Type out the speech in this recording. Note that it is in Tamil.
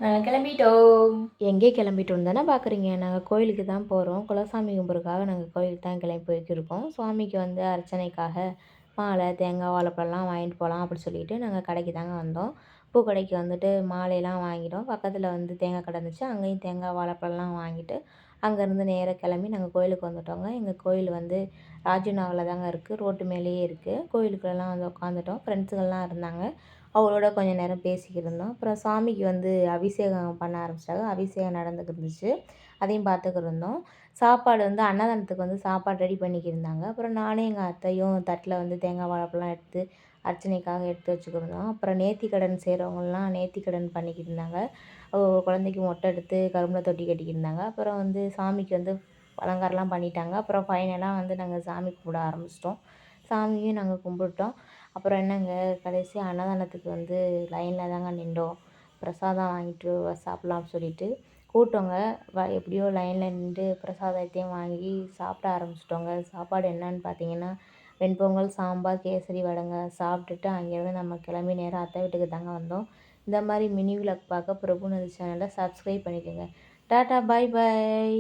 நாங்கள் கிளம்பிட்டோம். எங்கே கிளம்பிட்டோன்னு தானே பார்க்குறீங்க. நாங்கள் கோயிலுக்கு தான் போகிறோம். குலசாமி கும்பிட்றதுக்காக நாங்கள் கோயிலுக்கு தான் கிளம்பி போய்க்கிருக்கோம். சுவாமிக்கு வந்து அர்ச்சனைக்காக மாலை, தேங்காய், வாழைப்பழம்லாம் வாங்கிட்டு போகலாம் அப்படி சொல்லிட்டு நாங்கள் கடைக்கு தாங்க வந்தோம். பூக்கடைக்கு வந்துட்டு மாலையெல்லாம் வாங்கிட்டோம். பக்கத்தில் வந்து தேங்காய் கடை இருந்துச்சு. அங்கேயும் தேங்காய், வாழைப்பழம்லாம் வாங்கிட்டு அங்கேருந்து நேரா கிளம்பி நாங்கள் கோயிலுக்கு வந்துட்டோங்க. எங்கள் கோயில் வந்து ராஜு நகரில் தாங்க இருக்குது. ரோட்டு மேலேயே இருக்குது. கோயிலுக்குள்ளலாம் வந்து உட்காந்துட்டோம். ஃப்ரெண்ட்ஸுங்கள்லாம் இருந்தாங்க. அவங்களோட கொஞ்சம் நேரம் பேசிக்கிட்டு இருந்தோம். அப்புறம் சாமிக்கு வந்து அபிஷேகம் பண்ண ஆரம்பிச்சிட்டாங்க. அபிஷேகம் நடந்துக்கிட்டு இருந்துச்சு. அதையும் பார்த்துக்கிட்டு இருந்தோம். சாப்பாடு வந்து அன்னதானத்துக்கு வந்து சாப்பாடு ரெடி பண்ணிக்கிட்டு இருந்தாங்க. அப்புறம் நானும் எங்கள் அத்தையும் தட்டில் வந்து தேங்காய், வாழைப்பழம்லாம் எடுத்து அர்ச்சனைக்காக எடுத்து வச்சுக்கிருந்தோம். அப்புறம் நேர்த்திக்கடன் செய்கிறவங்கலாம் நேர்த்திக்கடன் பண்ணிக்கிட்டு இருந்தாங்க. குழந்தைக்கு மொட்டை எடுத்து கரும்புல தொட்டி கட்டிக்கிட்டு இருந்தாங்க. அப்புறம் வந்து சாமிக்கு வந்து அலங்காரம்லாம் பண்ணிட்டாங்க. அப்புறம் ஃபைனலாக வந்து நாங்கள் சாமி கும்பிட ஆரம்பிச்சிட்டோம். சாமியும் நாங்கள் கும்பிட்டோம். அப்புறம் என்னங்க கடைசியா அன்னதானத்துக்கு வந்து லைன்ல தாங்க நின்றோம். பிரசாதம் வாங்கிட்டு சாப்பிட்லாம்னு சொல்லிட்டு. கூட்டங்க எப்படியோ லைன்ல நின்று பிரசாதத்தையும் வாங்கி சாப்பிட ஆரம்பிச்சிட்டோங்க. சாப்பாடு என்னன்னு பார்த்தீங்கன்னா, வெண்பொங்கல், சாம்பார், கேசரி வடைங்க. சாப்பிட்டுட்டு அங்கேருந்து நம்ம கிளம்பி நேரா அத்தை வீட்டுக்கு தாங்க வந்தோம். இந்த மாரி மினி விலாக் பார்க்க பிரபுநந்தி சேனலை சப்ஸ்கிரைப் பண்ணிக்கோங்க. டாட்டா பாய் பாய்.